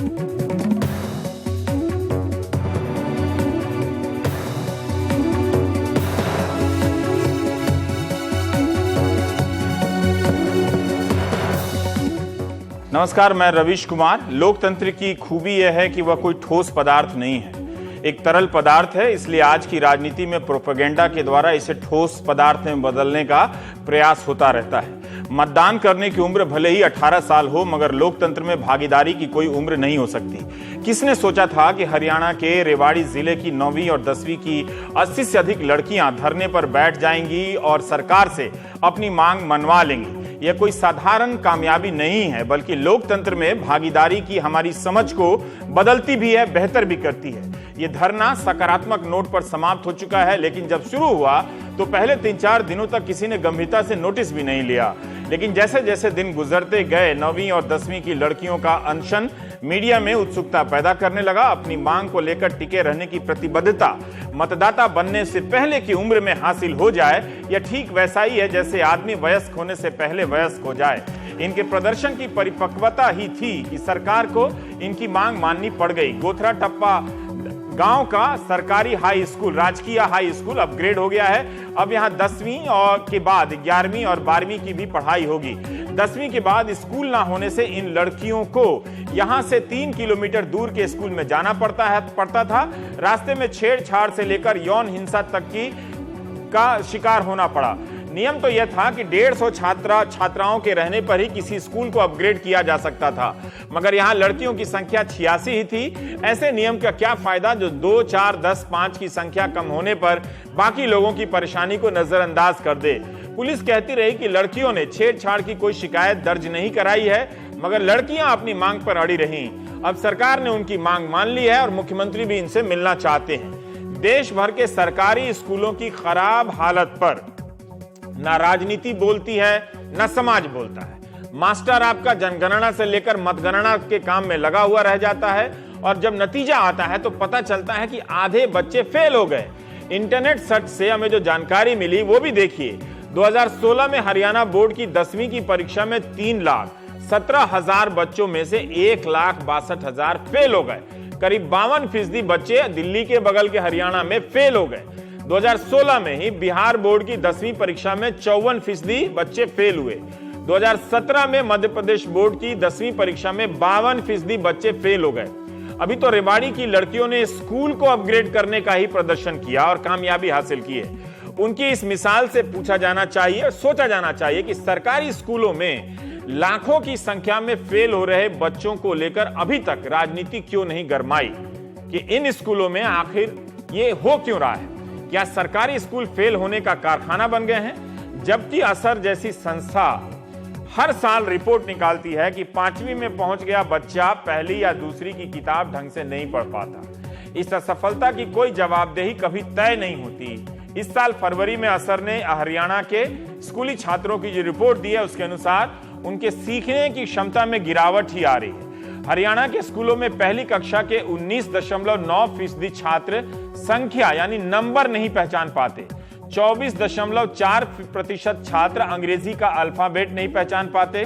नमस्कार, मैं रवीश कुमार। लोकतंत्र की खूबी यह है कि वह कोई ठोस पदार्थ नहीं है, एक तरल पदार्थ है। इसलिए आज की राजनीति में प्रोपेगेंडा के द्वारा इसे ठोस पदार्थ में बदलने का प्रयास होता रहता है। मतदान करने की उम्र भले ही 18 साल हो, मगर लोकतंत्र में भागीदारी की कोई उम्र नहीं हो सकती। किसने सोचा था कि हरियाणा के रेवाड़ी जिले की 9वीं और 10वीं की 80 से अधिक लड़कियां धरने पर बैठ जाएंगी और सरकार से अपनी मांग मनवा लेंगी। यह कोई साधारण कामयाबी नहीं है, बल्कि लोकतंत्र में भागीदारी की हमारी समझ को बदलती भी है, बेहतर भी करती है। यह धरना सकारात्मक नोट पर समाप्त हो चुका है, लेकिन जब शुरू हुआ तो पहले 3-4 दिनों तक किसी ने गंभीरता से नोटिस भी नहीं लिया। लेकिन जैसे जैसे दिन गुजरते गए, 9वीं और 10वीं की लड़कियों का अनशन मीडिया में उत्सुकता पैदा करने लगा। अपनी मांग को लेकर टिके रहने की प्रतिबद्धता मतदाता बनने से पहले की उम्र में हासिल हो जाए, यह ठीक वैसा ही है जैसे आदमी वयस्क होने से पहले वयस्क हो जाए। इनके प्रदर्शन की परिपक्वता ही थी कि सरकार को इनकी मांग माननी पड़ गई। गोथरा टप्पा गांव का सरकारी हाई स्कूल, राजकीय हाई स्कूल अपग्रेड हो गया है। अब यहां 10वीं और के बाद 11वीं और 12वीं की भी पढ़ाई होगी। 10वीं के बाद स्कूल ना होने से इन लड़कियों को यहां से 3 किलोमीटर दूर के स्कूल में जाना पड़ता था। रास्ते में छेड़छाड़ से लेकर यौन हिंसा तक का शिकार होना पड़ा। नियम तो यह था कि 150 छात्राओं के रहने पर ही किसी स्कूल को अपग्रेड किया जा सकता था, मगर यहां लड़कियों की संख्या 86 ही थी। ऐसे नियम का क्या फायदा जो 2, 4, 10, 5 की संख्या कम होने पर बाकी लोगों की परेशानी को नजरअंदाज कर दे। पुलिस कहती रही कि लड़कियों ने छेड़छाड़ की कोई शिकायत दर्ज नहीं कराई है, मगर लड़कियां अपनी मांग पर अड़ी रहीं। अब सरकार ने उनकी मांग मान ली है और मुख्यमंत्री भी इनसे मिलना चाहते हैं। देश भर के सरकारी स्कूलों की खराब हालत पर ना राजनीति बोलती है, ना समाज बोलता है। मास्टर आपका जनगणना से लेकर मतगणना के काम में लगा हुआ रह जाता है, और जब नतीजा आता है तो पता चलता है कि आधे बच्चे फेल हो गए। इंटरनेट सर्च से हमें जो जानकारी मिली वो भी देखिए। 2016 में हरियाणा बोर्ड की 10वीं की परीक्षा में 3,17,000 बच्चों में से 1,62,000 फेल हो गए। करीब 52% बच्चे दिल्ली के बगल के हरियाणा में फेल हो गए। 2016 में ही बिहार बोर्ड की 10वीं परीक्षा में 54% बच्चे फेल हुए। 2017 में मध्य प्रदेश बोर्ड की 10वीं परीक्षा में 52% बच्चे फेल हो गए। अभी तो रेवाड़ी की लड़कियों ने स्कूल को अपग्रेड करने का ही प्रदर्शन किया और कामयाबी हासिल की है। उनकी इस मिसाल से पूछा जाना चाहिए और सोचा जाना चाहिए कि सरकारी स्कूलों में लाखों की संख्या में फेल हो रहे बच्चों को लेकर अभी तक राजनीति क्यों नहीं गरमाई, कि इन स्कूलों में आखिर ये हो क्यों रहा है। क्या सरकारी स्कूल फेल होने का कारखाना बन गए हैं? जबकि असर जैसी संस्था हर साल रिपोर्ट निकालती है कि 5वीं में पहुंच गया बच्चा पहली या दूसरी की किताब ढंग से नहीं पढ़ पाता। इस असफलता की कोई जवाबदेही कभी तय नहीं होती। इस साल फरवरी में असर ने हरियाणा के स्कूली छात्रों की जो रिपोर्ट दी है उसके अनुसार उनके सीखने की क्षमता में गिरावट ही आ रही है। हरियाणा के स्कूलों में पहली कक्षा के 19.9% छात्र संख्या यानी नंबर नहीं पहचान पाते। 24.4% छात्र अंग्रेजी का अल्फाबेट नहीं पहचान पाते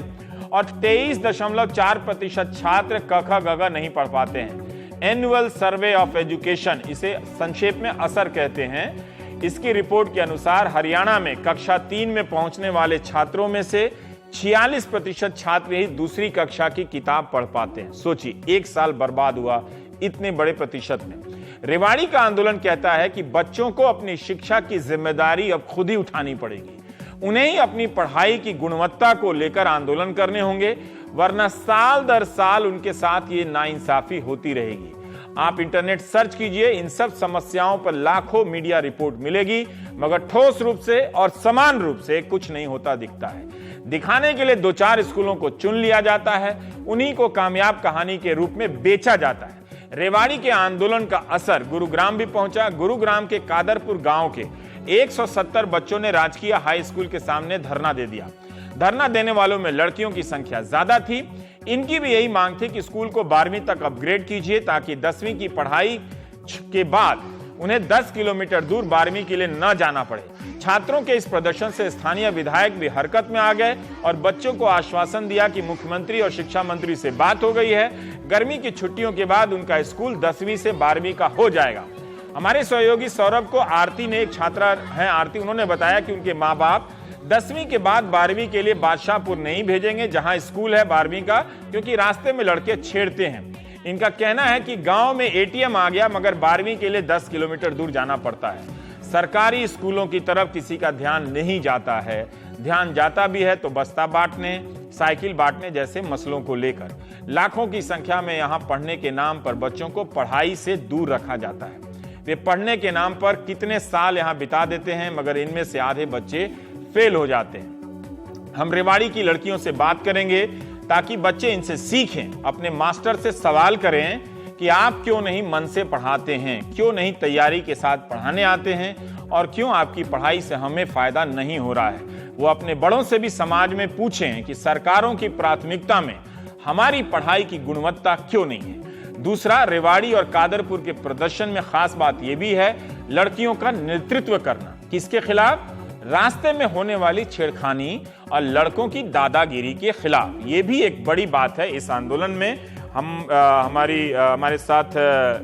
और 23.4% छात्र क ख ग घ नहीं पढ़ पाते हैं। एनुअल सर्वे ऑफ एजुकेशन, इसे संक्षेप में असर कहते हैं, इसकी रिपोर्ट के अनुसार हरियाणा में कक्षा 3 में पहुंचने वाले छात्रों में से 46% छात्र ही दूसरी कक्षा की किताब पढ़ पाते हैं। सोचिए, 1 साल बर्बाद हुआ इतने बड़े प्रतिशत में। रेवाड़ी का आंदोलन कहता है कि बच्चों को अपनी शिक्षा की जिम्मेदारी अब खुद ही उठानी पड़ेगी। उन्हें ही अपनी पढ़ाई की गुणवत्ता को लेकर आंदोलन करने होंगे, वरना साल दर साल उनके साथ ये नाइंसाफी होती रहेगी। आप इंटरनेट सर्च कीजिए, इन सब समस्याओं पर लाखों मीडिया रिपोर्ट मिलेगी, मगर ठोस रूप से और समान रूप से कुछ नहीं होता दिखता है। दिखाने के लिए 2-4 स्कूलों को चुन लिया जाता है, उन्हीं को कामयाब कहानी के रूप में बेचा जाता है। रेवाड़ी के आंदोलन का असर गुरुग्राम भी पहुंचा। गुरुग्राम के कादरपुर गांव के 170 बच्चों ने राजकीय हाई स्कूल के सामने धरना दे दिया। धरना देने वालों में लड़कियों की संख्या ज्यादा थी। इनकी भी यही मांग थी कि स्कूल को 12वीं तक अपग्रेड कीजिए, ताकि 10वीं की पढ़ाई के बाद उन्हें 10 किलोमीटर दूर 12वीं के लिए न जाना पड़े। छात्रों के इस प्रदर्शन से स्थानीय विधायक भी हरकत में आ गए और बच्चों को आश्वासन दिया कि मुख्यमंत्री और शिक्षा मंत्री से बात हो गई है, गर्मी की छुट्टियों के बाद उनका स्कूल 10वीं से 12वीं का हो जाएगा। हमारे सहयोगी सौरभ को आरती ने, एक छात्रा है आरती, उन्होंने बताया कि उनके माँ बाप 10वीं के बाद 12वीं के लिए बादशाहपुर नहीं भेजेंगे जहां स्कूल है 12वीं का, क्योंकि रास्ते में लड़के छेड़ते हैं। इनका कहना है कि गांव में एटीएम आ गया मगर 12वीं के लिए 10 किलोमीटर दूर जाना पड़ता है। सरकारी स्कूलों की तरफ किसी का ध्यान नहीं जाता है, ध्यान जाता भी है तो बस्ता बांटने, साइकिल बांटने जैसे मसलों को लेकर। लाखों की संख्या में यहां पढ़ने के नाम पर बच्चों को पढ़ाई से दूर रखा जाता है। वे पढ़ने के नाम पर कितने साल यहां बिता देते हैं मगर इनमें से आधे बच्चे फेल हो जाते हैं। हम रेवाड़ी की लड़कियों से बात करेंगे ताकि बच्चे इनसे सीखें, अपने मास्टर से सवाल करें कि आप क्यों नहीं मन से पढ़ाते हैं, क्यों नहीं तैयारी के साथ पढ़ाने आते हैं और क्यों आपकी पढ़ाई से हमें फायदा नहीं हो रहा है। वो अपने बड़ों से भी समाज में पूछें कि सरकारों की प्राथमिकता में हमारी पढ़ाई की गुणवत्ता क्यों नहीं है। दूसरा, रेवाड़ी और कादरपुर के प्रदर्शन में खास बात यह भी है लड़कियों का नेतृत्व करना। किसके खिलाफ? रास्ते में होने वाली छेड़खानी और लड़कों की दादागिरी के खिलाफ। ये भी एक बड़ी बात है इस आंदोलन में। हमारे साथ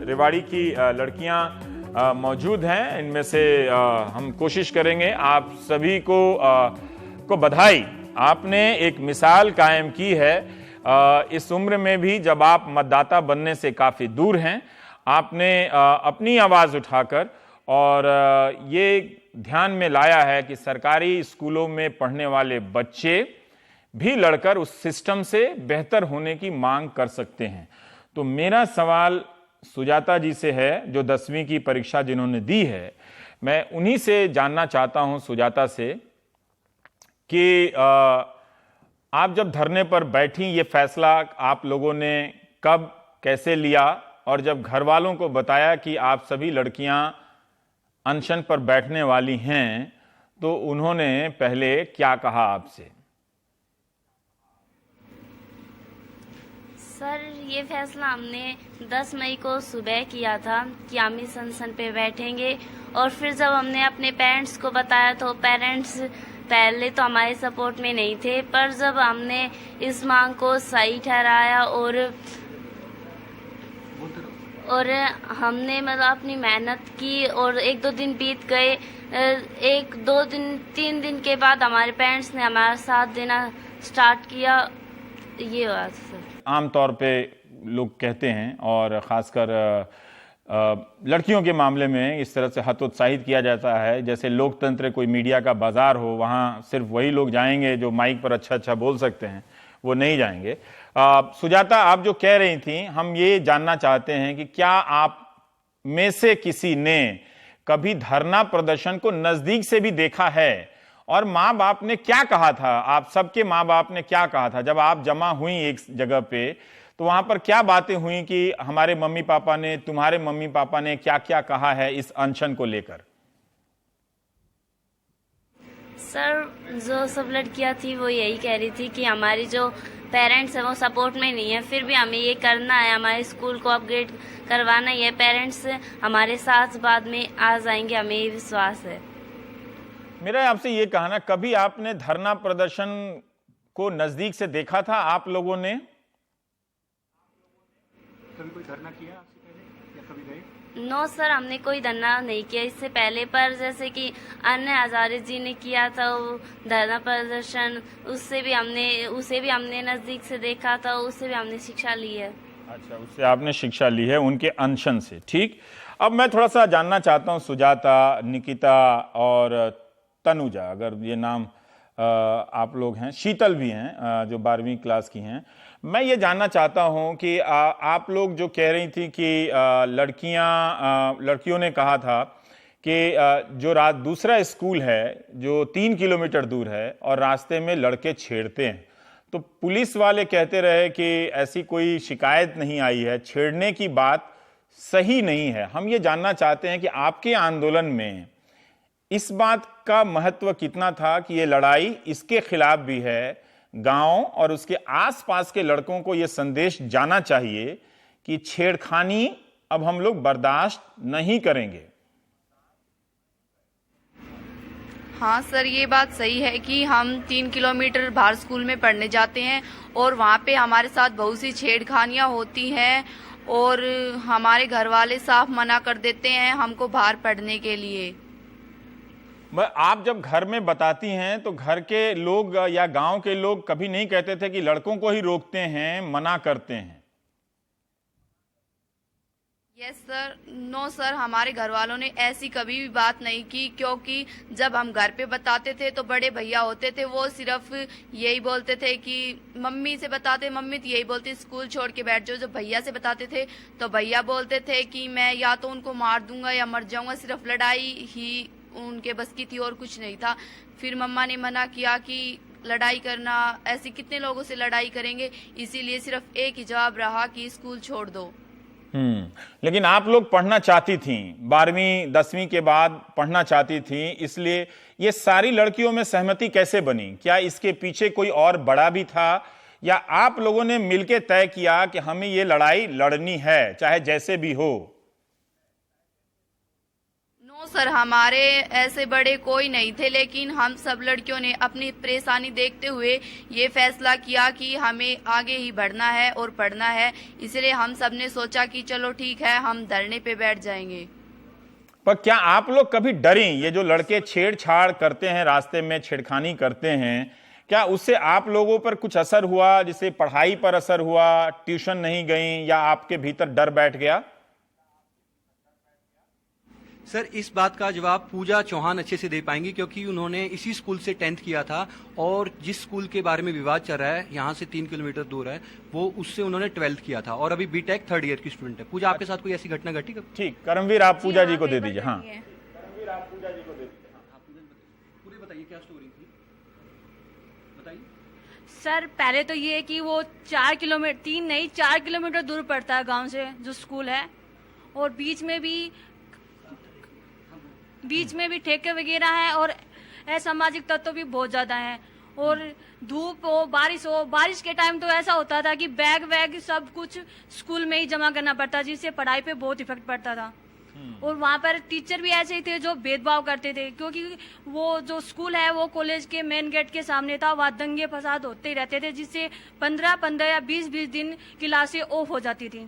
रेवाड़ी की लड़कियां मौजूद हैं, इनमें से हम कोशिश करेंगे। आप सभी को बधाई, आपने एक मिसाल कायम की है। इस उम्र में भी जब आप मतदाता बनने से काफी दूर हैं, आपने अपनी आवाज उठाकर और ये ध्यान में लाया है कि सरकारी स्कूलों में पढ़ने वाले बच्चे भी लड़कर उस सिस्टम से बेहतर होने की मांग कर सकते हैं। तो मेरा सवाल सुजाता जी से है, जो 10वीं की परीक्षा जिन्होंने दी है। मैं उन्हीं से जानना चाहता हूं, सुजाता से, कि आप जब धरने पर बैठी, ये फैसला आप लोगों ने कब कैसे लिया, और जब घर वालों को बताया कि आप सभी लड़कियां अनशन पर बैठने वाली हैं, तो उन्होंने पहले क्या कहा आपसे? सर, ये फैसला हमने 10 मई को सुबह किया था कि हम इस अनशन पे बैठेंगे। और फिर जब हमने अपने पेरेंट्स को बताया तो पेरेंट्स पहले तो हमारे सपोर्ट में नहीं थे, पर जब हमने इस मांग को सही ठहराया और हमने मतलब अपनी मेहनत की और 1-2 दिन बीत गए। 3 दिन के बाद हमारे पेरेंट्स ने हमारा साथ देना स्टार्ट किया। ये बात सर। आमतौर पे लोग कहते हैं, और खासकर लड़कियों के मामले में इस तरह से हतोत्साहित किया जाता है जैसे लोकतंत्र कोई मीडिया का बाजार हो, वहाँ सिर्फ वही लोग जाएंगे जो माइक पर अच्छा बोल सकते हैं, वो नहीं जाएंगे। सुजाता, आप जो कह रही थी, हम ये जानना चाहते हैं कि क्या आप में से किसी ने कभी धरना प्रदर्शन को नजदीक से भी देखा है, और माँ बाप ने क्या कहा था? आप सबके माँ बाप ने क्या कहा था जब आप जमा हुई एक जगह पे? तो वहां पर क्या बातें हुई कि हमारे मम्मी पापा ने, तुम्हारे मम्मी पापा ने क्या क्या कहा है इस अनशन को लेकर? सर, जो सब लड़कियां थी वो यही कह रही थी कि हमारी जो पेरेंट्स है वो सपोर्ट में नहीं है, फिर भी हमें ये करना है, हमारे स्कूल को अपग्रेड करवाना है। पेरेंट्स हमारे साथ बाद में आ जाएंगे, हमें ये विश्वास है। मेरा आपसे ये कहना, कभी आपने धरना प्रदर्शन को नजदीक से देखा था आप लोगों ने? कभी कोई धरना किया आपसे पहले या कभी गए? नो सर, हमने कोई धरना नहीं किया इससे पहले, पर जैसे कि अन्य हजारे जी ने किया था वो धरना प्रदर्शन, उसे भी हमने नजदीक से देखा था, उससे भी हमने शिक्षा ली है। अच्छा, उससे आपने शिक्षा ली है, उनके अनशन से। ठीक, अब मैं थोड़ा सा जानना चाहता हूं, सुजाता, निकिता और तनुजा, अगर ये नाम आप लोग हैं, शीतल भी हैं जो 12वीं क्लास की हैं, मैं ये जानना चाहता हूं कि आप लोग जो कह रही थी कि लड़कियों ने कहा था कि जो दूसरा स्कूल है जो 3 किलोमीटर दूर है और रास्ते में लड़के छेड़ते हैं, तो पुलिस वाले कहते रहे कि ऐसी कोई शिकायत नहीं आई है, छेड़ने की बात सही नहीं है। हम ये जानना चाहते हैं कि आपके आंदोलन में इस बात का महत्व कितना था कि ये लड़ाई इसके खिलाफ भी है, गांव और उसके आसपास के लड़कों को यह संदेश जाना चाहिए कि छेड़खानी अब हम लोग बर्दाश्त नहीं करेंगे। हाँ सर, ये बात सही है कि हम 3 किलोमीटर बाहर स्कूल में पढ़ने जाते हैं और वहाँ पे हमारे साथ बहुत सी छेड़खानियाँ होती हैं और हमारे घर वाले साफ मना कर देते हैं हमको बाहर पढ़ने के लिए। आप जब घर में बताती हैं तो घर के लोग या गांव के लोग कभी नहीं कहते थे कि लड़कों को ही रोकते हैं, मना करते हैं? यस सर, नो सर, हमारे घर वालों ने ऐसी कभी भी बात नहीं की, क्योंकि जब हम घर पे बताते थे तो बड़े भैया होते थे, वो सिर्फ यही बोलते थे कि मम्मी से बताते, मम्मी तो यही बोलती स्कूल छोड़ के बैठ जाओ। जब भैया से बताते थे तो भैया बोलते थे कि मैं या तो उनको मार दूंगा या मर जाऊंगा, सिर्फ लड़ाई ही उनके बस की थी और कुछ नहीं था। फिर मम्मा ने मना किया कि लड़ाई करना, ऐसे कितने लोगों से लड़ाई करेंगे, इसीलिए सिर्फ एक ही जवाब रहा कि स्कूल छोड़ दो। लेकिन आप लोग पढ़ना चाहती थी, 12वीं 10वीं के बाद पढ़ना चाहती थी, इसलिए ये सारी लड़कियों में सहमति कैसे बनी? क्या इसके पीछे कोई और बड़ा भी था या आप लोगों ने मिलकर तय किया कि हमें ये लड़ाई लड़नी है चाहे जैसे भी हो? नो सर, हमारे ऐसे बड़े कोई नहीं थे, लेकिन हम सब लड़कियों ने अपनी परेशानी देखते हुए ये फैसला किया कि हमें आगे ही बढ़ना है और पढ़ना है। इसलिए हम सब ने सोचा कि चलो ठीक है, हम धरने पे बैठ जाएंगे। पर क्या आप लोग कभी डरी? ये जो लड़के छेड़छाड़ करते हैं, रास्ते में छेड़खानी करते हैं, क्या उससे आप लोगों पर कुछ असर हुआ? जिससे पढ़ाई पर असर हुआ, ट्यूशन नहीं गई या आपके भीतर डर बैठ गया? सर, इस बात का जवाब पूजा चौहान अच्छे से दे पाएंगी, क्योंकि उन्होंने इसी स्कूल से 10th किया था और जिस स्कूल के बारे में विवाद चल रहा है, यहाँ से 3 किलोमीटर दूर है, वो उससे उन्होंने 12th किया था और अभी बीटेक 3rd ईयर की स्टूडेंट है। पूजा, आपके साथ कोई ऐसी घटना घटी? ठीक, करमवीर आप पूजा जी को दे दीजिए। हाँ, करमवीर आप पूजा जी को दे दीजिए। पूरे बताइए क्या स्टोरी थी, बताइए। सर, पहले तो ये है कि वो 4 किलोमीटर, 3 नहीं 4 किलोमीटर दूर पड़ता है गांव से जो स्कूल है, और बीच में भी ठेके वगैरह हैं और असामाजिक तत्व भी बहुत ज्यादा हैं। और धूप हो, बारिश के टाइम तो ऐसा होता था कि बैग वैग सब कुछ स्कूल में ही जमा करना पड़ता, जिससे पढ़ाई पे बहुत इफेक्ट पड़ता था। और वहाँ पर टीचर भी ऐसे ही थे जो भेदभाव करते थे, क्योंकि वो जो स्कूल है वो कॉलेज के मेन गेट के सामने था। वहाँ दंगे फसाद होते ही रहते थे, जिससे 15 या 20 दिन क्लासें ऑफ हो जाती थी।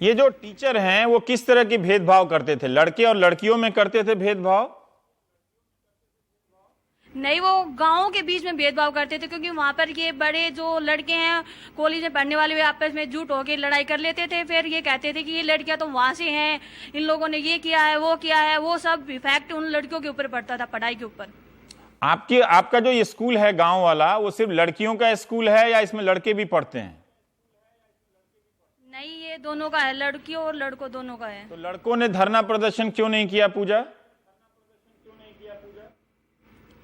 ये जो टीचर हैं वो किस तरह की भेदभाव करते थे? लड़के और लड़कियों में करते थे भेदभाव? नहीं, वो गांवों के बीच में भेदभाव करते थे, क्योंकि वहां पर ये बड़े जो लड़के हैं कॉलेज में पढ़ने वाले, वे आपस में जुट होकर लड़ाई कर लेते थे। फिर ये कहते थे कि ये लड़कियां तो वहां से हैं, इन लोगों ने ये किया है, वो किया है। वो सब इफेक्ट उन लड़कियों के ऊपर पड़ता था, पढ़ाई के ऊपर। आपका जो ये स्कूल है गांव वाला, वो सिर्फ लड़कियों का स्कूल है या इसमें लड़के भी पढ़ते हैं? नहीं, ये दोनों का है, लड़कियों और लड़कों दोनों का है। तो लड़कों ने धरना प्रदर्शन क्यों नहीं किया पूजा?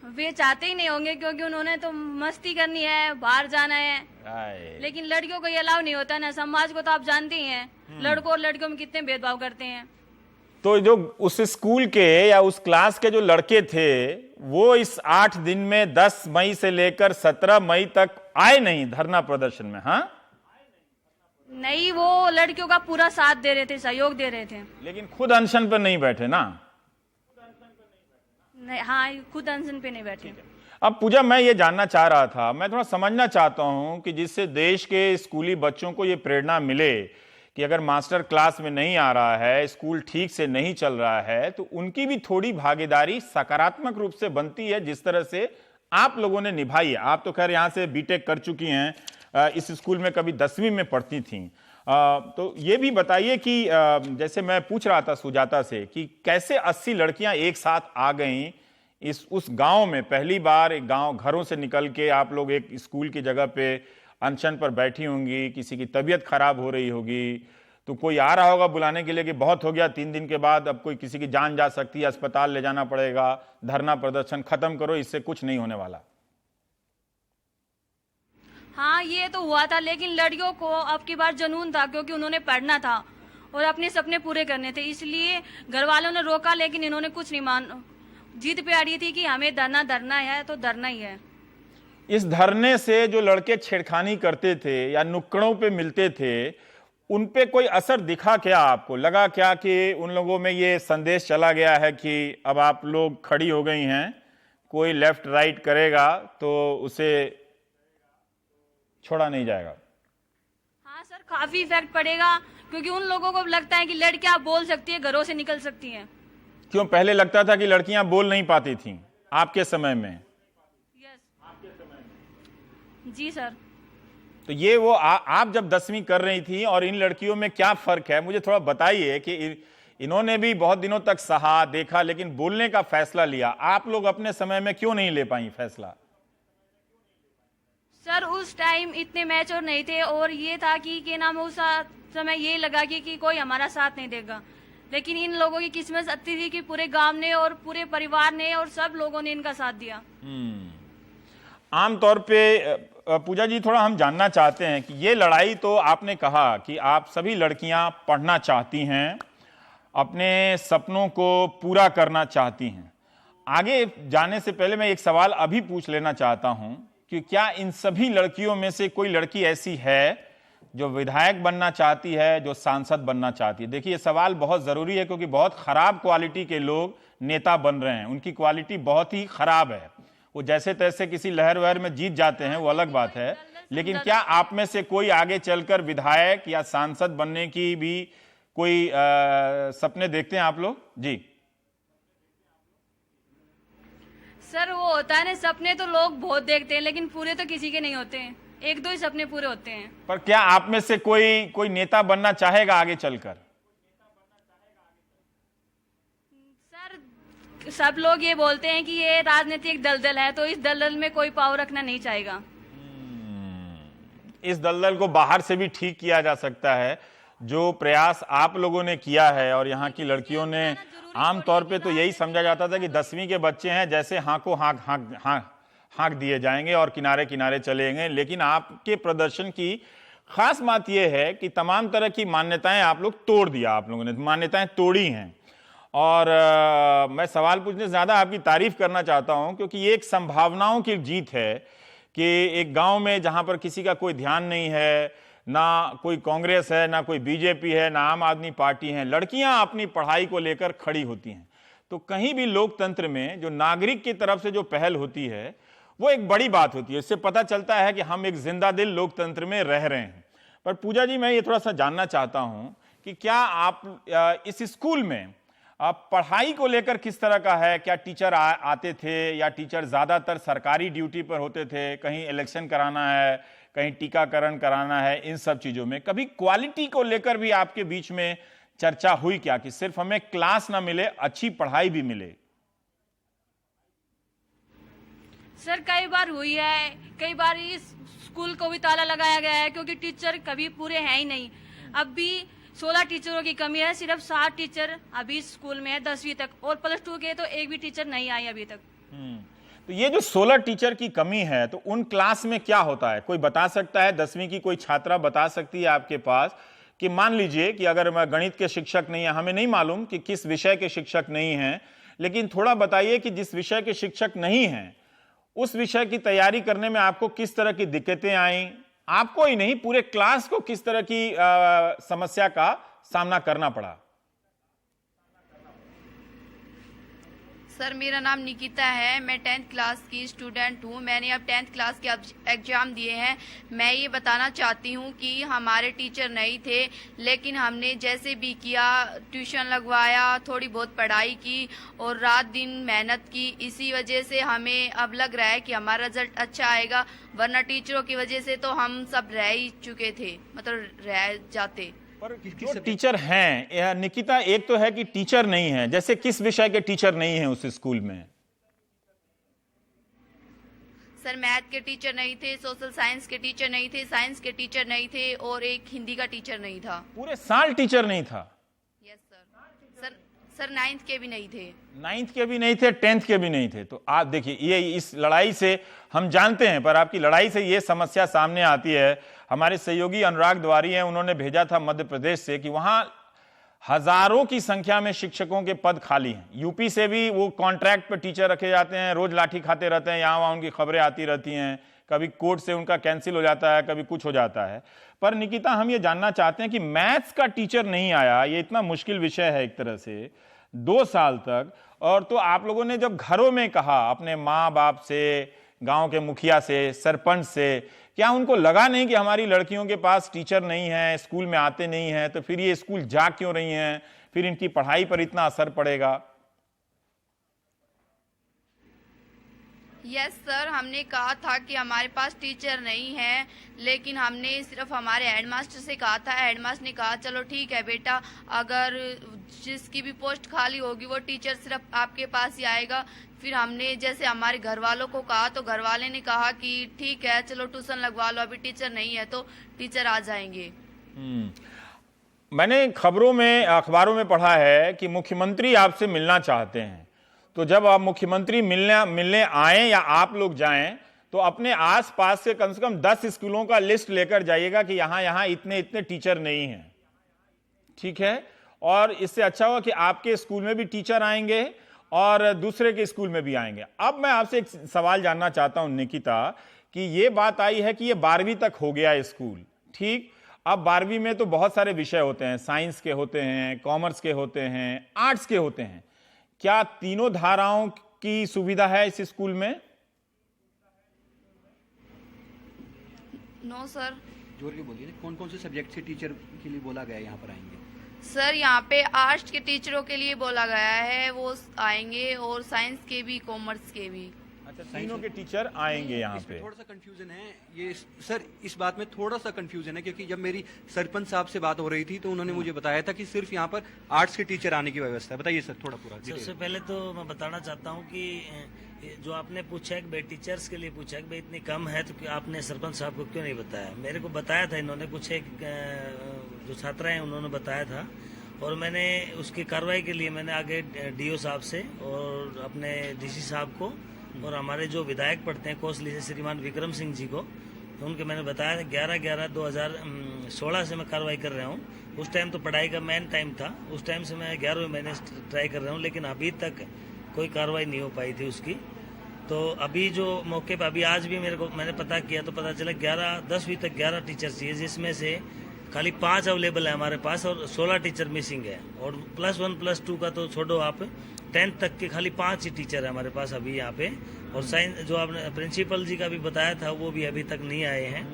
वे चाहते ही नहीं होंगे, क्योंकि उन्होंने तो मस्ती करनी है, बाहर जाना है। लेकिन लड़कियों को ये अलाउ नहीं होता ना, समाज को तो आप जानते ही हैं लड़कों और लड़कियों में कितने भेदभाव करते हैं। तो जो उस स्कूल के या उस क्लास के जो लड़के थे, वो इस 8 दिन में 10 मई से लेकर 17 मई तक आए नहीं धरना प्रदर्शन में? हाँ, नहीं, वो लड़कियों का पूरा साथ दे रहे थे, सहयोग दे रहे थे, लेकिन खुद अनशन पर नहीं बैठे ना? नहीं, हाँ, खुद अनशन पे नहीं बैठे। अब पूजा, मैं ये जानना चाह रहा था, मैं थोड़ा समझना चाहता हूं कि जिससे देश के स्कूली बच्चों को ये प्रेरणा मिले कि अगर मास्टर क्लास में नहीं आ रहा है, स्कूल ठीक से नहीं चल रहा है, तो उनकी भी थोड़ी भागीदारी सकारात्मक रूप से बनती है, जिस तरह से आप लोगों ने निभाई है। आप तो खैर यहां से बीटेक कर चुकी हैं, इस स्कूल में कभी 10वीं में पढ़ती थीं, तो ये भी बताइए कि जैसे मैं पूछ रहा था सुजाता से कि कैसे 80 लड़कियां एक साथ आ गईं उस गांव में। पहली बार एक गांव घरों से निकल के आप लोग एक स्कूल की जगह पे अनशन पर बैठी होंगी, किसी की तबीयत खराब हो रही होगी, तो कोई आ रहा होगा बुलाने के लिए कि बहुत हो गया, 3 दिन के बाद अब कोई किसी की जान जा सकती है, अस्पताल ले जाना पड़ेगा, धरना प्रदर्शन खत्म करो, इससे कुछ नहीं होने वाला। हाँ, ये तो हुआ था, लेकिन लड़कियों को अब की बार जुनून था, क्योंकि उन्होंने पढ़ना था और अपने सपने पूरे करने थे, इसलिए घर वालों ने रोका, लेकिन इन्होंने कुछ नहीं मान, जीत पे अड़ी थी कि हमें धरना है तो धरना ही है। इस धरने से जो लड़के छेड़खानी करते थे या नुक्कड़ों पे मिलते थे, उन पे कोई असर दिखा क्या? आपको लगा क्या कि उन लोगों में ये संदेश चला गया है कि अब आप लोग खड़ी हो गई हैं, कोई लेफ्ट राइट करेगा तो उसे छोड़ा नहीं जाएगा। हाँ सर, काफी इफेक्ट पड़ेगा, क्योंकि उन लोगों को लगता है कि लड़कियां बोल सकती है, घरों से निकल सकती हैं। क्यों पहले लगता था कि लड़कियां बोल नहीं पाती थीं आपके समय में? जी सर। तो ये वो आप जब 10वीं कर रही थी और इन लड़कियों में क्या फर्क है, मुझे थोड़ा बताइए कि इन्होंने भी बहुत दिनों तक सहा देखा लेकिन बोलने का फैसला लिया, आप लोग अपने समय में क्यों नहीं ले पाई फैसला? सर उस टाइम इतने मैच्योर नहीं थे, और ये था कि नाम उस समय ये लगा कि कोई हमारा साथ नहीं देगा, लेकिन इन लोगों की किस्मत अच्छी थी कि पूरे गांव ने और पूरे परिवार ने और सब लोगों ने इनका साथ दिया। आमतौर पे पूजा जी, थोड़ा हम जानना चाहते हैं कि ये लड़ाई, तो आपने कहा कि आप सभी लड़कियां पढ़ना चाहती हैं, अपने सपनों को पूरा करना चाहती हैं। आगे जाने से पहले मैं एक सवाल अभी पूछ लेना चाहता हूं कि क्या इन सभी लड़कियों में से कोई लड़की ऐसी है जो विधायक बनना चाहती है, जो सांसद बनना चाहती है? देखिए, ये सवाल बहुत जरूरी है क्योंकि बहुत खराब क्वालिटी के लोग नेता बन रहे हैं, उनकी क्वालिटी बहुत ही खराब है। वो जैसे तैसे किसी लहर वहर में जीत जाते हैं, वो अलग बात है, लेकिन क्या आप में से कोई आगे चलकर विधायक या सांसद बनने की भी कोई सपने देखते हैं आप लोग? जी सर, वो होता है ना, सपने तो लोग बहुत देखते हैं लेकिन पूरे तो किसी के नहीं होते हैं, एक दो ही सपने पूरे होते हैं। पर क्या आप में से कोई नेता बनना चाहेगा आगे चलकर? सर, सब लोग ये बोलते हैं कि ये राजनीतिक दलदल है, तो इस दलदल में कोई पावर रखना नहीं चाहेगा। इस दलदल को बाहर से भी ठीक किया जा सकता है, जो प्रयास आप लोगों ने किया है और यहाँ की लड़कियों ने। आमतौर पे तो यही समझा जाता था कि 10वीं के बच्चे हैं, जैसे हाँको हाँक दिए जाएंगे और किनारे किनारे चलेंगे, लेकिन आपके प्रदर्शन की खास बात यह है कि तमाम तरह की मान्यताएं आप लोग तोड़ दिया, आप लोगों ने मान्यताएं तोड़ी हैं। और मैं सवाल पूछने से ज्यादा आपकी तारीफ करना चाहता हूं, क्योंकि ये एक संभावनाओं की जीत है कि एक गांव में जहां पर किसी का कोई ध्यान नहीं है, ना कोई कांग्रेस है, ना कोई बीजेपी है, ना आम आदमी पार्टी है, लड़कियां अपनी पढ़ाई को लेकर खड़ी होती हैं। तो कहीं भी लोकतंत्र में जो नागरिक की तरफ से जो पहल होती है वो एक बड़ी बात होती है। इससे पता चलता है कि हम एक जिंदा दिल लोकतंत्र में रह रहे हैं। पर पूजा जी, मैं ये थोड़ा सा जानना चाहता हूं कि क्या आप इस स्कूल में पढ़ाई को लेकर किस तरह का है? क्या टीचर आते थे, या टीचर ज्यादातर सरकारी ड्यूटी पर होते थे, कहीं इलेक्शन कराना है, कहीं टीकाकरण कराना है, इन सब चीजों में कभी क्वालिटी को लेकर भी आपके बीच में चर्चा हुई क्या, कि सिर्फ हमें क्लास ना मिले, अच्छी पढ़ाई भी मिले? सर, कई बार हुई है, कई बार इस स्कूल को भी ताला लगाया गया है, क्योंकि टीचर कभी पूरे हैं ही नहीं। अब भी 16 टीचरों की कमी है, सिर्फ 7 टीचर अभी स्कूल में है 10वीं तक, और +2 के तो एक भी टीचर नहीं आई अभी तक। तो ये जो 16 टीचर की कमी है, तो उन क्लास में क्या होता है? कोई बता सकता है? 10वीं की कोई छात्रा बता सकती है आपके पास कि मान लीजिए कि अगर मैं गणित के शिक्षक नहीं है, हमें नहीं मालूम कि किस विषय के शिक्षक नहीं हैं, लेकिन थोड़ा बताइए कि जिस विषय के शिक्षक नहीं हैं उस विषय की तैयारी करने में आपको किस तरह की दिक्कतें आई? आपको ही नहीं, पूरे क्लास को किस तरह की समस्या का सामना करना पड़ा? सर, मेरा नाम निकिता है, मैं 10th क्लास की स्टूडेंट हूँ। मैंने अब 10th क्लास के एग्जाम दिए हैं। मैं ये बताना चाहती हूँ कि हमारे टीचर नहीं थे, लेकिन हमने जैसे भी किया, ट्यूशन लगवाया, थोड़ी बहुत पढ़ाई की और रात दिन मेहनत की। इसी वजह से हमें अब लग रहा है कि हमारा रिजल्ट अच्छा आएगा, वरना टीचरों की वजह से तो हम सब रह ही चुके थे, मतलब रह जाते। पर जो टीचर हैं निकिता, एक तो है कि टीचर नहीं है, जैसे किस विषय के टीचर नहीं है उस स्कूल में? सर, मैथ के टीचर नहीं थे, सोशल साइंस के टीचर नहीं थे, साइंस के टीचर नहीं थे, और एक हिंदी का टीचर नहीं था। पूरे साल टीचर नहीं था? Yes sir. सर 9th के भी नहीं थे। 9th के भी नहीं थे, 10th के भी नहीं थे। तो आप देखिए, ये इस लड़ाई से हम जानते हैं, पर आपकी लड़ाई से ये समस्या सामने आती है। हमारे सहयोगी अनुराग द्वारी हैं, उन्होंने भेजा था मध्य प्रदेश से कि वहां हजारों की संख्या में शिक्षकों के पद खाली हैं। यूपी से भी वो कॉन्ट्रैक्ट पर टीचर रखे जाते हैं, रोज लाठी खाते रहते हैं, यहाँ वहाँ उनकी खबरें आती रहती हैं, कभी कोर्ट से उनका कैंसिल हो जाता है, कभी कुछ हो जाता है। पर निकिता, हम ये जानना चाहते हैं कि मैथ्स का टीचर नहीं आया, ये इतना मुश्किल विषय है एक तरह से, 2 साल तक। और तो आप लोगों ने जब घरों में कहा अपने माँ बाप से, गांव के मुखिया से, सरपंच से, क्या उनको लगा नहीं कि हमारी लड़कियों के पास टीचर नहीं है, स्कूल में आते नहीं हैं, तो फिर ये स्कूल जा क्यों रही हैं, फिर इनकी पढ़ाई पर इतना असर पड़ेगा? यस सर, हमने कहा था कि हमारे पास टीचर नहीं है, लेकिन हमने सिर्फ हमारे हेडमास्टर से कहा था। हेडमास्टर ने कहा चलो ठीक है बेटा, अगर जिसकी भी पोस्ट खाली होगी वो टीचर सिर्फ आपके पास ही आएगा। फिर हमने जैसे हमारे घर वालों को कहा तो घर वाले ने कहा कि ठीक है चलो ट्यूशन लगवा लो, अभी टीचर नहीं है तो टीचर आ जाएंगे। मैंने खबरों में, अखबारों में पढ़ा है कि मुख्यमंत्री आपसे मिलना चाहते हैं, तो जब आप मुख्यमंत्री मिलने आए या आप लोग जाएं तो अपने आसपास से कम 10 स्कूलों का लिस्ट लेकर जाइएगा कि यहां यहां इतने इतने टीचर नहीं हैं, ठीक है? और इससे अच्छा होगा कि आपके स्कूल में भी टीचर आएंगे और दूसरे के स्कूल में भी आएंगे। अब मैं आपसे एक सवाल जानना चाहता हूं निकिता, कि ये बात आई है कि ये 12वीं तक हो गया स्कूल, ठीक? अब 12वीं में तो बहुत सारे विषय होते हैं, साइंस के होते हैं, कॉमर्स के होते हैं, आर्ट्स के होते हैं। क्या तीनों धाराओं की सुविधा है इस स्कूल में? No sir. जोर के बोलिए, कौन कौन से सब्जेक्ट से टीचर के लिए बोला गया है यहाँ पर आएंगे? सर यहाँ पे आर्ट्स के टीचरों के लिए बोला गया है, वो आएंगे, और साइंस के भी, कॉमर्स के भी। अच्छा, तीनों के टीचर आएंगे यहाँ पे। थोड़ा सा कंफ्यूजन है ये सर, इस बात में थोड़ा सा कंफ्यूजन है, क्योंकि जब मेरी सरपंच साहब से बात हो रही थी तो उन्होंने मुझे बताया था कि सिर्फ यहाँ पर आर्ट्स के टीचर आने की व्यवस्था है। बताइए सर थोड़ा पूरा। सबसे पहले तो मैं बताना चाहता हूँ कि जो आपने पूछा है कि भाई टीचर्स के लिए पूछा है कि भाई इतनी कम है, तो आपने सरपंच साहब को क्यों नहीं बताया? मेरे को बताया था इन्होंने, कुछ एक जो छात्र हैं उन्होंने बताया था, और मैंने उसकी कार्रवाई के लिए मैंने आगे डीओ साहब से और अपने डीसी साहब को और हमारे जो विधायक पढ़ते हैं कोसली से श्रीमान विक्रम सिंह जी को, तो उनके मैंने बताया 11/11/2016 से मैं कार्रवाई कर रहा हूँ। उस टाइम तो पढ़ाई का मेन टाइम था, उस टाइम से मैं 11वें महीने ट्राई कर रहा हूँ, लेकिन अभी तक कोई कार्रवाई नहीं हो पाई थी उसकी। तो अभी जो मौके पर अभी आज भी मैंने पता किया तो पता चला 10वीं तक 11 टीचर चाहिए, जिसमें से खाली 5 अवेलेबल है हमारे पास और 16 टीचर मिसिंग है। और +1 +2 का तो छोड़ो आप, 10th तक के खाली 5 ही टीचर है हमारे पास अभी यहाँ पे। और साइंस जो आपने प्रिंसिपल जी का भी बताया था वो भी अभी तक नहीं आए हैं,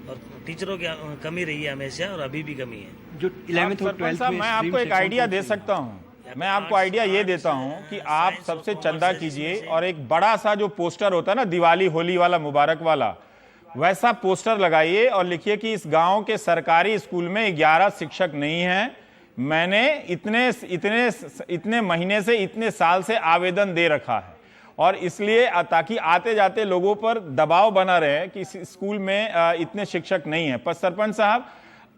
और टीचरों की कमी रही है हमेशा और अभी भी कमी है। जो 11th और 12th में मैं आपको एक आइडिया दे सकता हूँ, मैं आपको आइडिया ये देता हूँ कि आप सबसे चंदा कीजिए और एक बड़ा सा जो पोस्टर होता है ना, दिवाली होली वाला, मुबारक वाला, वैसा पोस्टर लगाइए और लिखिए कि इस गांव के सरकारी स्कूल में 11 शिक्षक नहीं हैं, मैंने इतने महीने से, इतने साल से आवेदन दे रखा है, और इसलिए ताकि आते जाते लोगों पर दबाव बना रहे कि इस स्कूल में इतने शिक्षक नहीं है। पर सरपंच साहब,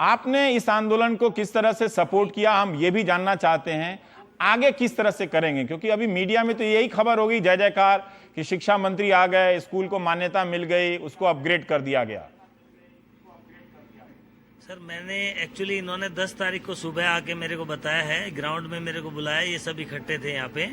आपने इस आंदोलन को किस तरह से सपोर्ट किया, हम ये भी जानना चाहते हैं। आगे किस तरह से करेंगे, क्योंकि अभी मीडिया में तो यही खबर होगी जय जयकार कि शिक्षा मंत्री आ गए, स्कूल को मान्यता मिल गई, उसको अपग्रेड कर दिया गया। सर मैंने एक्चुअली, इन्होंने 10 तारीख को सुबह आके मेरे को बताया है, ग्राउंड में मेरे को बुलाया, ये सब इकट्ठे थे यहाँ पे,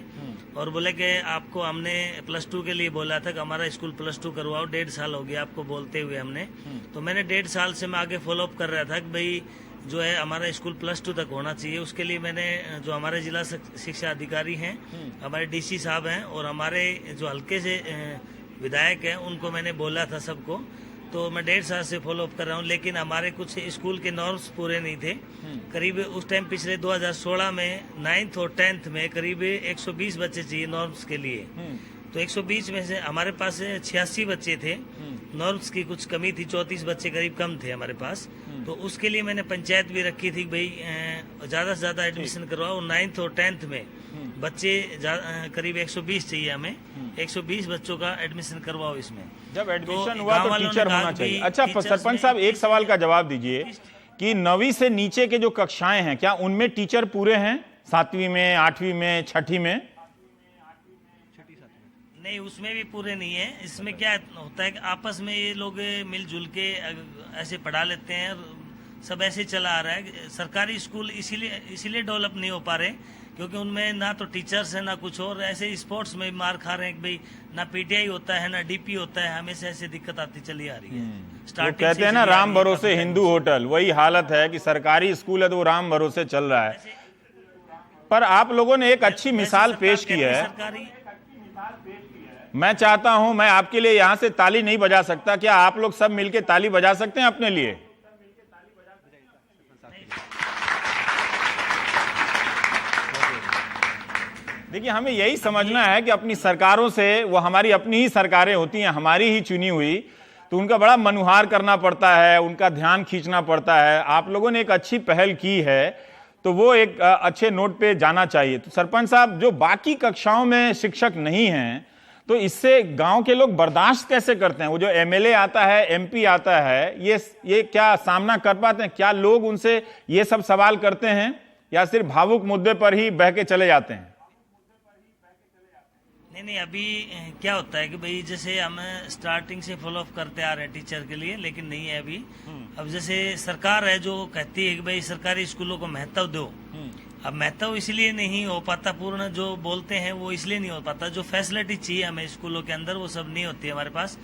और बोले कि आपको हमने +2 के लिए बोला था कि हमारा स्कूल +2 करवाओ, 1.5 साल हो गया आपको बोलते हुए हमने। तो मैंने 1.5 साल से मैं आगे फॉलोअप कर रहा था कि भाई जो है हमारा स्कूल +2 तक होना चाहिए। उसके लिए मैंने जो हमारे जिला शिक्षा अधिकारी हैं, हमारे डीसी साहब हैं और हमारे जो हल्के से विधायक हैं, उनको मैंने बोला था सबको। तो मैं 1.5 साल से फॉलोअप कर रहा हूँ, लेकिन हमारे कुछ स्कूल के नॉर्म्स पूरे नहीं थे। करीब उस टाइम पिछले 2016 में 9th और 10th में करीब 120 बच्चे चाहिए नॉर्म्स के लिए। तो 120 में से हमारे पास 86 बच्चे थे, नॉर्म्स की कुछ कमी थी, 34 बच्चे करीब कम थे हमारे पास। तो उसके लिए मैंने पंचायत भी रखी थी भाई ज्यादा से ज्यादा एडमिशन करवाओ। 9th और 10th में बच्चे करीब 120 चाहिए हमें, 120 बच्चों का एडमिशन करवाओ इसमें। जब एडमिशन हुआ तो टीचर होना चाहिए। अच्छा सरपंच साहब, एक सवाल का जवाब दीजिए कि 9वीं से नीचे के जो कक्षाएं हैं, क्या उनमें टीचर पूरे हैं? 7वीं में, 8वीं में, 6ठी में? नहीं, उसमें भी पूरे नहीं है। इसमें क्या होता है कि आपस में ये लोग मिलजुल के ऐसे पढ़ा लेते हैं, सब ऐसे चला आ रहा है। सरकारी स्कूल इसीलिए डेवलप नहीं हो पा रहे क्योंकि उनमें ना तो टीचर्स है ना कुछ और। ऐसे स्पोर्ट्स में मार खा रहे हैं कि भाई ना पीटीआई होता है ना डीपी होता है, हमेशा ऐसे दिक्कत आती चली आ रही है। स्टार्टिंग कहते हैं ना राम भरोसे हिंदू होटल, वही हालत है कि सरकारी स्कूल है तो वो राम भरोसे चल रहा है। पर आप लोगों ने एक अच्छी मिसाल पेश की है। मैं चाहता हूं, मैं आपके लिए यहां से ताली नहीं बजा सकता, क्या आप लोग सब मिलकर ताली बजा सकते हैं अपने लिए? देखिए, हमें यही समझना है कि अपनी सरकारों से, वो हमारी अपनी ही सरकारें होती हैं, हमारी ही चुनी हुई, तो उनका बड़ा मनुहार करना पड़ता है, उनका ध्यान खींचना पड़ता है। आप लोगों ने एक अच्छी पहल की है तो वो एक अच्छे नोट पे जाना चाहिए। तो सरपंच साहब, जो बाकी कक्षाओं में शिक्षक नहीं हैं, तो इससे गांव के लोग बर्दाश्त कैसे करते हैं? वो जो एमएलए आता है, एमपी आता है, ये क्या सामना कर पाते हैं? क्या लोग उनसे ये सब सवाल करते हैं या सिर्फ भावुक मुद्दे पर ही बह के चले जाते हैं? नहीं, अभी क्या होता है कि भाई जैसे हम स्टार्टिंग से फॉलो अप करते आ रहे हैं टीचर के लिए, लेकिन नहीं है अभी। अब जैसे सरकार है जो कहती है कि भाई सरकारी स्कूलों को महत्व दो, अब महत्व इसलिए नहीं हो पाता पूर्ण, जो बोलते हैं वो इसलिए नहीं हो पाता, जो फैसिलिटी चाहिए हमें स्कूलों के अंदर वो सब नहीं होती है हमारे पास।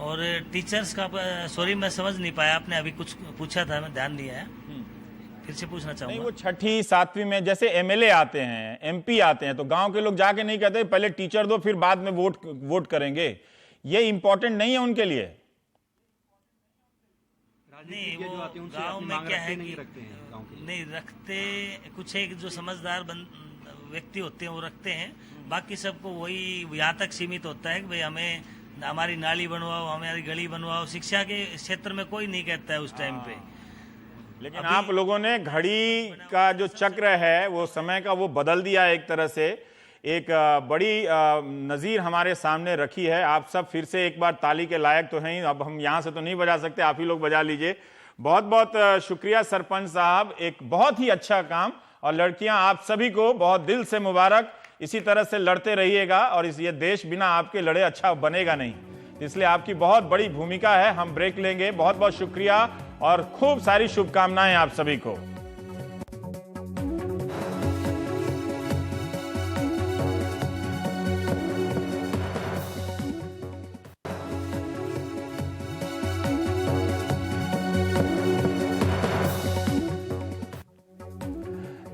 और टीचर्स का, सॉरी मैं समझ नहीं पाया, आपने अभी कुछ पूछा था, मैं ध्यान नहीं आया, फिर से पूछना चाहूंगा। वो छठी सातवीं में जैसे एमएलए आते हैं, एमपी आते हैं, तो गांव के लोग जाके नहीं कहते पहले टीचर दो फिर बाद में वोट करेंगे, ये इंपॉर्टेंट नहीं है उनके लिए? नहीं, वो गांव में क्या है कि नहीं रखते, कुछ एक जो समझदार व्यक्ति होते हैं वो रखते हैं, बाकी सबको वही यहाँ तक सीमित होता है कि भाई हमें हमारी नाली बनवाओ, हमारी गली बनवाओ। शिक्षा के क्षेत्र में कोई नहीं कहता है उस टाइम पे। लेकिन आप लोगों ने घड़ी का जो चक्र है, वो समय का, वो बदल दिया एक तरह से। एक बड़ी नज़ीर हमारे सामने रखी है। आप सब फिर से एक बार ताली के लायक तो हैं, अब हम यहाँ से तो नहीं बजा सकते, आप ही लोग बजा लीजिए। बहुत बहुत शुक्रिया सरपंच साहब, एक बहुत ही अच्छा काम। और लड़कियां, आप सभी को बहुत दिल से मुबारक, इसी तरह से लड़ते रहिएगा और ये देश बिना आपके लड़े अच्छा बनेगा नहीं, इसलिए आपकी बहुत बड़ी भूमिका है। हम ब्रेक लेंगे। बहुत बहुत शुक्रिया और खूब सारी शुभकामनाएं आप सभी को।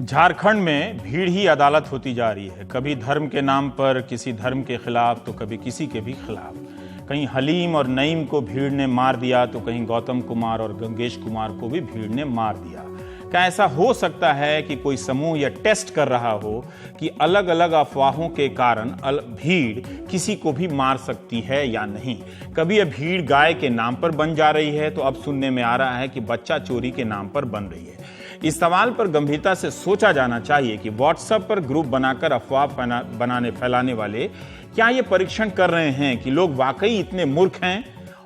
झारखंड में भीड़ ही अदालत होती जा रही है, कभी धर्म के नाम पर किसी धर्म के खिलाफ तो कभी किसी के भी खिलाफ। कहीं हलीम और नईम को भीड़ ने मार दिया तो कहीं गौतम कुमार और गंगेश कुमार को भी भीड़ ने मार दिया। क्या ऐसा हो सकता है कि कोई समूह यह टेस्ट कर रहा हो कि अलग अलग अफवाहों के कारण भीड़ किसी को भी मार सकती है या नहीं? कभी यह भीड़ गाय के नाम पर बन जा रही है तो अब सुनने में आ रहा है कि बच्चा चोरी के नाम पर बन रही है। इस सवाल पर गंभीरता से सोचा जाना चाहिए कि व्हाट्सएप पर ग्रुप बनाकर अफवाह फैलाने वाले क्या ये परीक्षण कर रहे हैं कि लोग वाकई इतने मूर्ख हैं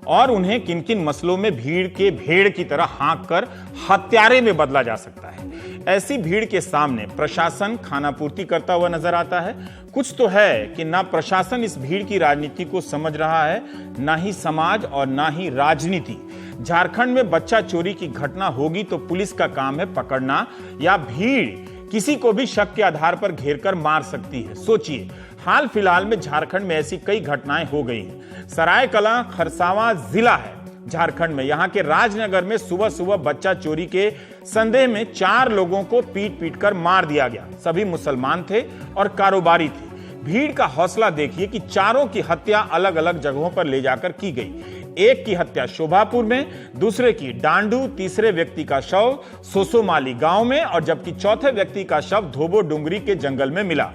और उन्हें किन किन मसलों में भीड़ के भेड़ की तरह हाँक कर हत्यारे में बदला जा सकता है। ऐसी भीड़ के सामने प्रशासन खानापूर्ति करता हुआ नजर आता है। कुछ तो है कि ना प्रशासन इस भीड़ की राजनीति को समझ रहा है, ना ही समाज और ना ही राजनीति। झारखंड में बच्चा चोरी की घटना होगी तो पुलिस का काम है पकड़ना, या भीड़ किसी को भी शक के आधार पर घेरकर मार सकती है? सोचिए, हाल फिलहाल में झारखंड में ऐसी कई घटनाएं हो गई हैं। सरायकला खरसावां जिला है झारखंड में, यहाँ के राजनगर में सुबह सुबह बच्चा चोरी के संदेह में 4 लोगों को पीट पीट कर मार दिया गया। सभी मुसलमान थे और कारोबारी थे। भीड़ का हौसला देखिए कि चारों की हत्या अलग अलग जगहों पर ले जाकर की गई। एक की हत्या शोभापुर में, दूसरे की डांडू, तीसरे व्यक्ति का शव सोसोमाली गांव में और जबकि चौथे व्यक्ति का शव धोबो डुंगरी के जंगल में मिला।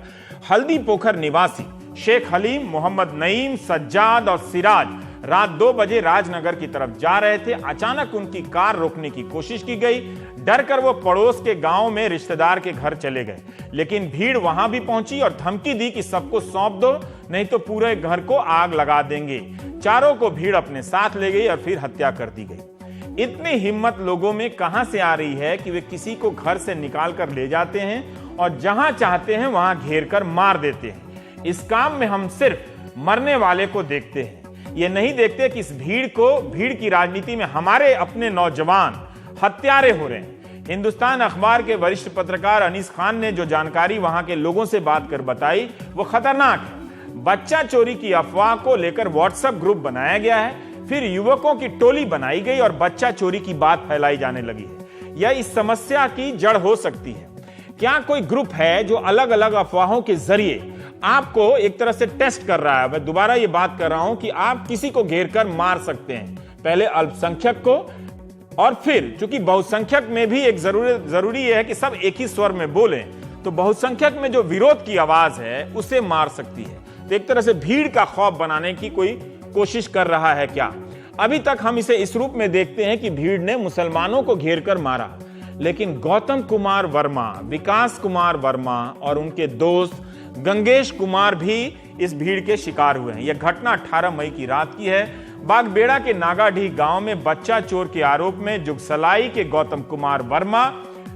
हल्दी पोखर निवासी शेख हलीम, मोहम्मद नईम, सज्जाद और सिराज रात 2 बजे राजनगर की तरफ जा रहे थे। अचानक उनकी कार रोकने की कोशिश की गई। डर कर वो पड़ोस के गांव में रिश्तेदार के घर चले गए, लेकिन भीड़ वहां भी पहुंची और धमकी दी कि सबको सौंप दो, नहीं तो पूरे घर को आग लगा देंगे। चारों को भीड़ अपने साथ ले गई और फिर हत्या कर दी गई। इतनी हिम्मत लोगों में कहां से आ रही है कि वे किसी को घर से निकाल कर ले जाते हैं और जहां चाहते हैं वहां घेर कर मार देते हैं। इस काम में हम सिर्फ मरने वाले को देखते हैं, ये नहीं देखते कि इस भीड़ की राजनीति में हमारे अपने नौजवान हत्यारे हो रहे हैं। हिंदुस्तान अखबार के वरिष्ठ पत्रकार अनीस खान ने जो जानकारी वहां के लोगों से बात कर बताई वो खतरनाक है। बच्चा चोरी की अफवाह को लेकर व्हाट्सएप ग्रुप बनाया गया है, फिर युवकों की टोली बनाई गई और बच्चा चोरी की बात फैलाई जाने लगी है। यह इस समस्या की जड़ हो सकती है। क्या कोई ग्रुप है जो अलग अलग अफवाहों के जरिए आपको एक तरह से टेस्ट कर रहा है? मैं दोबारा ये बात कर रहा हूं कि आप किसी को घेर कर मार सकते हैं, पहले अल्पसंख्यक को, और फिर चूंकि बहुसंख्यक में भी एक जरूरी है कि सब एक ही स्वर में बोलें, तो बहुसंख्यक में जो विरोध की आवाज है उसे मार सकती है। तो एक तरह से भीड़ का खौफ बनाने की कोई कोशिश कर रहा है क्या? अभी तक हम इसे इस रूप में देखते हैं कि भीड़ ने मुसलमानों को घेरकर मारा, लेकिन गौतम कुमार वर्मा, विकास कुमार वर्मा और उनके दोस्त गंगेश कुमार भी इस भीड़ के शिकार हुए हैं। यह घटना 18 मई की रात की है। बागबेड़ा के नागाडीह गांव में बच्चा चोर के आरोप में जुगसलाई के गौतम कुमार वर्मा,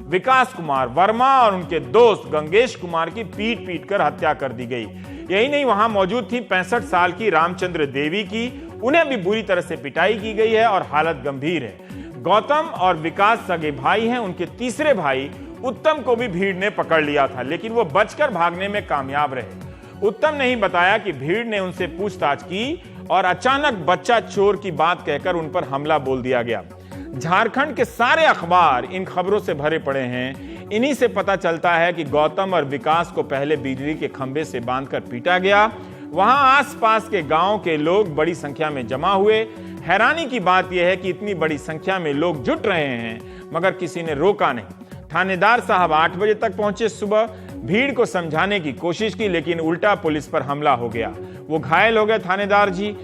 विकास कुमार वर्मा और उनके दोस्त गंगेश कुमार की पीट पीट कर हत्या कर दी गई। यही नहीं, वहां मौजूद थी 65 साल की रामचंद्र देवी की, उन्हें भी बुरी तरह से पिटाई की गई है और हालत गंभीर है। गौतम और विकास सगे भाई हैं। उनके तीसरे भाई उत्तम को भी भीड़ ने पकड़ लिया था, लेकिन वो बचकर भागने में कामयाब रहे। उत्तम ने ही बताया कि भीड़ ने उनसे पूछताछ की और अचानक बच्चा चोर की बात कहकर उन पर हमला बोल दिया गया। झारखंड के सारे अखबार इन खबरों से भरे पड़े हैं। इन्हीं से पता चलता है कि गौतम और विकास को पहले बिजली के खंभे से बांधकर पीटा गया। वहां आसपास के गांव के लोग बड़ी संख्या में जमा हुए। हैरानी की बात यह है कि इतनी बड़ी संख्या में लोग जुट रहे हैं, मगर किसी ने रोका नहीं। थानेदार साहब 8 बजे तक पहुंचे सुबह, भीड़ को समझाने की कोशिश की, लेकिन उल्टा पुलिस पर हमला हो गया। वो घायल हो गए थानेदार जी।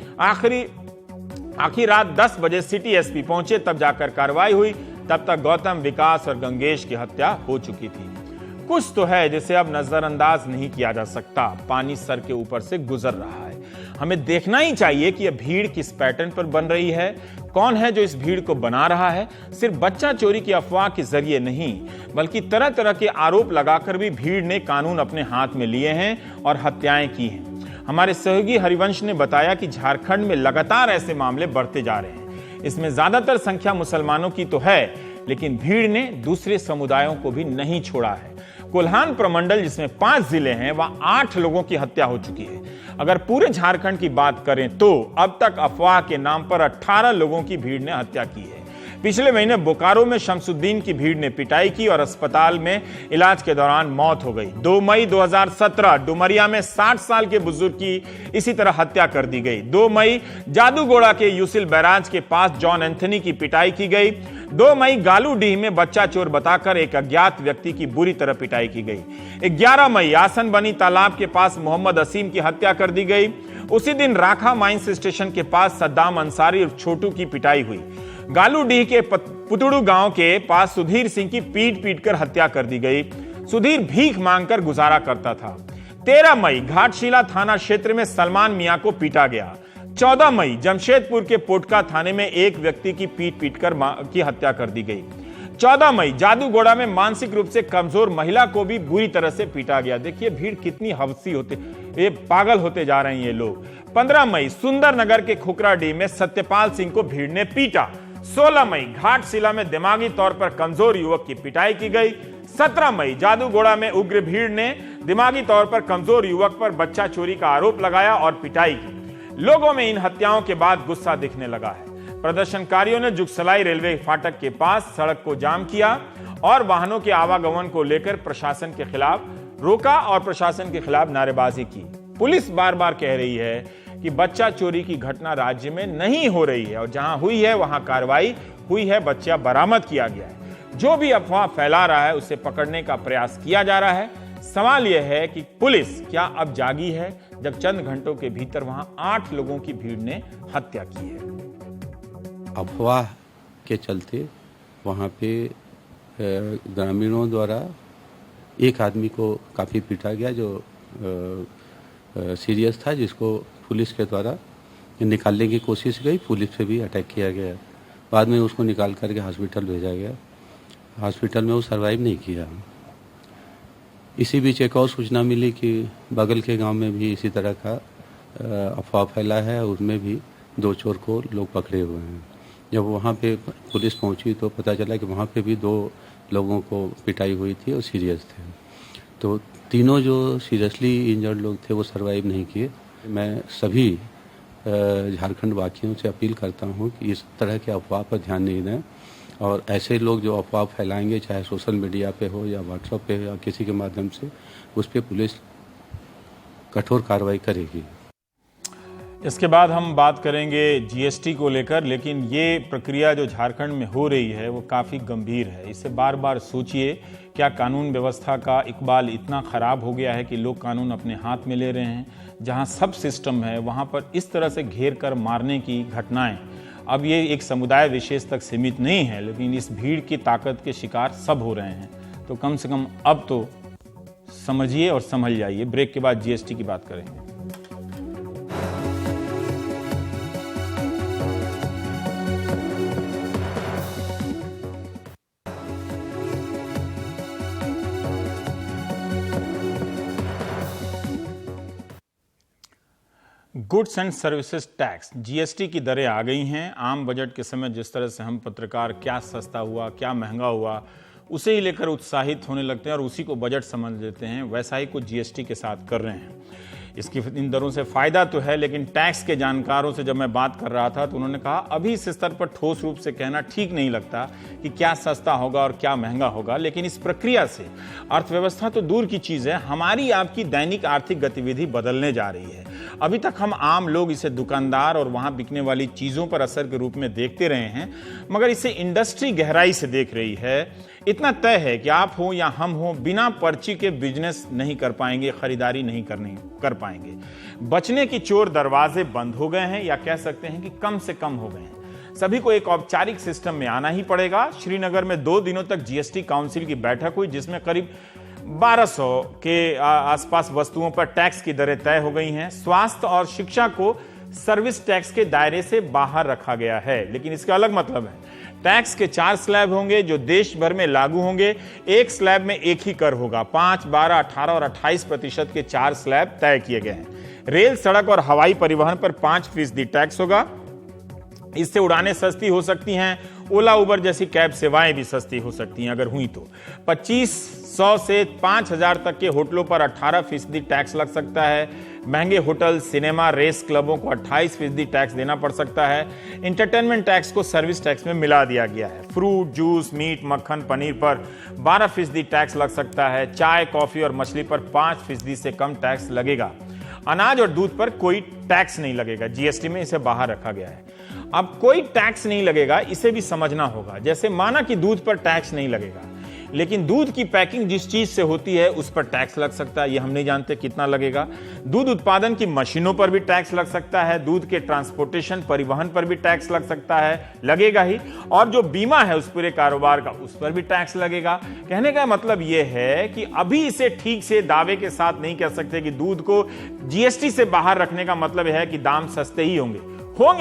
आखिर रात 10 बजे सिटी एसपी पहुंचे, तब जाकर कार्रवाई हुई। तब तक गौतम, विकास और गंगेश की हत्या हो चुकी थी। कुछ तो है जिसे अब नजरअंदाज नहीं किया जा सकता। पानी सर के ऊपर से गुजर रहा है। हमें देखना ही चाहिए कि यह भीड़ किस पैटर्न पर बन रही है, कौन है जो इस भीड़ को बना रहा है। सिर्फ बच्चा चोरी की अफवाह के जरिए नहीं, बल्कि तरह तरह के आरोप लगाकर भी भीड़ ने कानून अपने हाथ में लिए हैं और हत्याएं की हैं। हमारे सहयोगी हरिवंश ने बताया कि झारखंड में लगातार ऐसे मामले बढ़ते जा रहे हैं। इसमें ज्यादातर संख्या मुसलमानों की तो है, लेकिन भीड़ ने दूसरे समुदायों को भी नहीं छोड़ा है। कोल्हान प्रमंडल, जिसमें 5 जिले हैं, वहां 8 लोगों की हत्या हो चुकी है। अगर पूरे झारखंड की बात करें तो अब तक अफवाह के नाम पर 18 लोगों की भीड़ ने हत्या की है। पिछले महीने बोकारो में शमसुद्दीन की भीड़ ने पिटाई की और अस्पताल में इलाज के दौरान मौत हो गई। 2 मई 2017 डुमरिया में 60 साल के बुजुर्ग की इसी तरह हत्या कर दी गई। 2 मई जादूगोड़ा के यूसिल बैराज के पास जॉन एंथनी की पिटाई की गई। 2 मई गालूडीह में बच्चा चोर बताकर एक अज्ञात व्यक्ति की बुरी तरह पिटाई की गई। 11 मई आसन बनी तालाब के पास मोहम्मद असीम की हत्या कर दी गई। उसी दिन राखा माइंस स्टेशन के पास सद्दाम अंसारी और छोटू की पिटाई हुई। गालूडीह के पुतुड़ू गांव के पास सुधीर सिंह की पीट पीट कर हत्या कर दी गई। सुधीर भीख मांगकर गुजारा करता था। 13 मई घाटशिला थाना क्षेत्र में सलमान मियां को पीटा गया। 14 मई जमशेदपुर के पोटका थाने में एक व्यक्ति की पीट पीट कर की हत्या कर दी गई। 14 मई जादूगोड़ा में मानसिक रूप से कमजोर महिला को भी बुरी तरह से पीटा गया। देखिए भीड़ कितनी हवसी होते, ये पागल होते जा रहे हैं ये लोग। 15 मई सुंदरनगर के खुकराडीह में सत्यपाल सिंह को भीड़ ने पीटा। 16 मई घाटशिला में दिमागी तौर पर कमजोर युवक की पिटाई की गई। 17 मई जादूगोड़ा में उग्र भीड़ ने दिमागी तौर पर कमजोर युवक पर बच्चा चोरी का आरोप लगाया और पिटाई की। लोगों में इन हत्याओं के बाद गुस्सा दिखने लगा है। प्रदर्शनकारियों ने जुगसलाई रेलवे फाटक के पास सड़क को जाम किया और वाहनों के आवागमन को लेकर प्रशासन के खिलाफ रोका और प्रशासन के खिलाफ नारेबाजी की। पुलिस बार बार कह रही है कि बच्चा चोरी की घटना राज्य में नहीं हो रही है और जहां हुई है वहां कार्रवाई हुई है, बच्चा बरामद किया गया है। जो भी अफवाह फैला रहा है उसे पकड़ने का प्रयास किया जा रहा है। सवाल यह है कि पुलिस क्या अब जागी है, जब चंद घंटों के भीतर वहां 8 लोगों की भीड़ ने हत्या की है। अफवाह के चलते वहाँ पे ग्रामीणों द्वारा एक आदमी को काफ़ी पीटा गया जो सीरियस था, जिसको पुलिस के द्वारा निकालने की कोशिश गई। पुलिस पे भी अटैक किया गया। बाद में उसको निकाल करके हॉस्पिटल भेजा गया। हॉस्पिटल में वो सर्वाइव नहीं किया। इसी बीच एक और सूचना मिली कि बगल के गांव में भी इसी तरह का अफवाह फैला है, उसमें भी 2 चोर को लोग पकड़े हुए हैं। जब वहाँ पे पुलिस पहुँची तो पता चला कि वहाँ पे भी 2 लोगों को पिटाई हुई थी और सीरियस थे। तो तीनों जो सीरियसली इंजर्ड लोग थे वो सर्वाइव नहीं किए। मैं सभी झारखंड वासियों से अपील करता हूँ कि इस तरह के अफवाह पर ध्यान नहीं दें और ऐसे लोग जो अफवाह फैलाएंगे, चाहे सोशल मीडिया पे हो या व्हाट्सएप पे या किसी के माध्यम से, उस पर पुलिस कठोर कार्रवाई करेगी। इसके बाद हम बात करेंगे जीएसटी को लेकर, लेकिन ये प्रक्रिया जो झारखंड में हो रही है वो काफ़ी गंभीर है। इसे बार बार सोचिए, क्या कानून व्यवस्था का इकबाल इतना ख़राब हो गया है कि लोग कानून अपने हाथ में ले रहे हैं? जहां सब सिस्टम है वहां पर इस तरह से घेर कर मारने की घटनाएं, अब ये एक समुदाय विशेष तक सीमित नहीं है, लेकिन इस भीड़ की ताकत के शिकार सब हो रहे हैं। तो कम से कम अब तो समझिए और समझ जाइए। ब्रेक के बाद जीएसटी की बात करेंगे। Goods and services tax GST की दरें आ गई हैं। आम बजट के समय जिस तरह से हम पत्रकार क्या सस्ता हुआ, क्या महंगा हुआ, उसे ही लेकर उत्साहित होने लगते हैं और उसी को बजट समझ लेते हैं, वैसा ही कुछ जीएसटी के साथ कर रहे हैं। इसकी इन दरों से फ़ायदा तो है, लेकिन टैक्स के जानकारों से जब मैं बात कर रहा था तो उन्होंने कहा अभी इस स्तर पर ठोस रूप से कहना ठीक नहीं लगता कि क्या सस्ता होगा और क्या महंगा होगा, लेकिन इस प्रक्रिया से अर्थव्यवस्था तो दूर की चीज़ है, हमारी आपकी दैनिक आर्थिक गतिविधि बदलने जा रही है। अभी तक हम आम लोग इसे दुकानदार और वहाँ बिकने वाली चीज़ों पर असर के रूप में देखते रहे हैं, मगर इसे इंडस्ट्री गहराई से देख रही है। इतना तय है कि आप हो या हम हो, बिना पर्ची के बिजनेस नहीं कर पाएंगे, खरीदारी नहीं कर पाएंगे। बचने की चोर दरवाजे बंद हो गए हैं, या कह सकते हैं कि कम से कम हो गए हैं। सभी को एक औपचारिक सिस्टम में आना ही पड़ेगा। श्रीनगर में 2 दिनों तक जीएसटी काउंसिल की बैठक हुई, जिसमें करीब 1200 के आसपास वस्तुओं पर टैक्स की दरें तय हो गई हैं। स्वास्थ्य और शिक्षा को सर्विस टैक्स के दायरे से बाहर रखा गया है, लेकिन इसका अलग मतलब है। टैक्स के 4 स्लैब होंगे जो देश भर में लागू होंगे। एक स्लैब में एक ही कर होगा। 5, 12, 18 और 28% के 4 स्लैब तय किए गए हैं। रेल, सड़क और हवाई परिवहन पर 5% टैक्स होगा। इससे उड़ानें सस्ती हो सकती हैं। ओला, उबर जैसी कैब सेवाएं भी सस्ती हो सकती हैं अगर हुई तो। 2500 से 5000 तक के होटलों पर 18% टैक्स लग सकता है। महंगे होटल, सिनेमा, रेस क्लबों को 28% टैक्स देना पड़ सकता है। इंटरटेनमेंट टैक्स को सर्विस टैक्स में मिला दिया गया है। फ्रूट, जूस, मीट, मक्खन, पनीर पर 12% टैक्स लग सकता है। चाय, कॉफी और मछली पर 5% से कम टैक्स लगेगा। अनाज और दूध पर कोई टैक्स नहीं लगेगा। जीएसटी में इसे बाहर रखा गया है। अब कोई टैक्स नहीं लगेगा, इसे भी समझना होगा। जैसे माना कि दूध पर टैक्स नहीं लगेगा, लेकिन दूध की पैकिंग जिस चीज से होती है उस पर टैक्स लग सकता है। ये हम नहीं जानते कितना लगेगा। दूध उत्पादन की मशीनों पर भी टैक्स लग सकता है। दूध के ट्रांसपोर्टेशन, परिवहन पर भी टैक्स लग सकता है, लगेगा ही। और जो बीमा है उस पूरे कारोबार का, उस पर भी टैक्स लगेगा। कहने का मतलब ये है कि अभी इसे ठीक से दावे के साथ नहीं कह सकते कि दूध को जीएसटी से बाहर रखने का मतलब है कि दाम सस्ते ही होंगे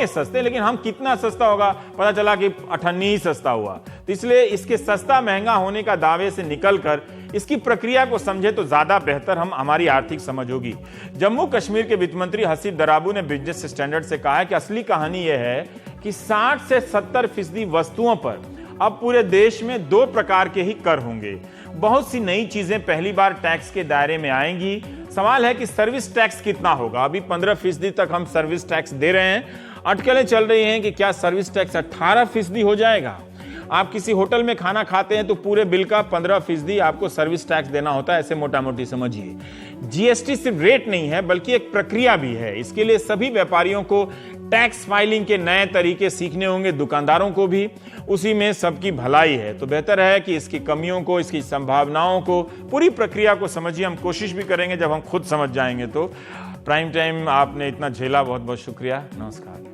सस्ते, लेकिन हम कितना सस्ता होगा, पता चला कि 98 ही सस्ता हुआ। तो इसलिए इसके सस्ता महंगा होने का दावे से निकलकर इसकी प्रक्रिया को समझे तो ज्यादा बेहतर हमारी आर्थिक समझ होगी। जम्मू कश्मीर के वित्त मंत्री हसीब दराबू ने बिजनेस स्टैंडर्ड से कहा है कि असली कहानी यह है कि 60 से 70% वस्तुओं पर अब पूरे देश में 2 प्रकार के ही कर होंगे। बहुत सी नई चीजें पहली बार टैक्स के दायरे में आएंगी। सवाल है कि सर्विस टैक्स कितना होगा। अभी 15% तक हम सर्विस टैक्स दे रहे हैं। अटकलें चल रही हैं कि क्या सर्विस टैक्स 18% हो जाएगा। आप किसी होटल में खाना खाते हैं तो पूरे बिल का 15% आपको सर्विस टैक्स देना होता है, ऐसे मोटा मोटी समझिए। जीएसटी सिर्फ रेट नहीं है बल्कि एक प्रक्रिया भी है। इसके लिए सभी व्यापारियों को टैक्स फाइलिंग के नए तरीके सीखने होंगे, दुकानदारों को भी। उसी में सबकी भलाई है। तो बेहतर है कि इसकी कमियों को, इसकी संभावनाओं को, पूरी प्रक्रिया को समझिए। हम कोशिश भी करेंगे जब हम खुद समझ जाएंगे तो। प्राइम टाइम आपने इतना झेला, बहुत बहुत शुक्रिया। नमस्कार।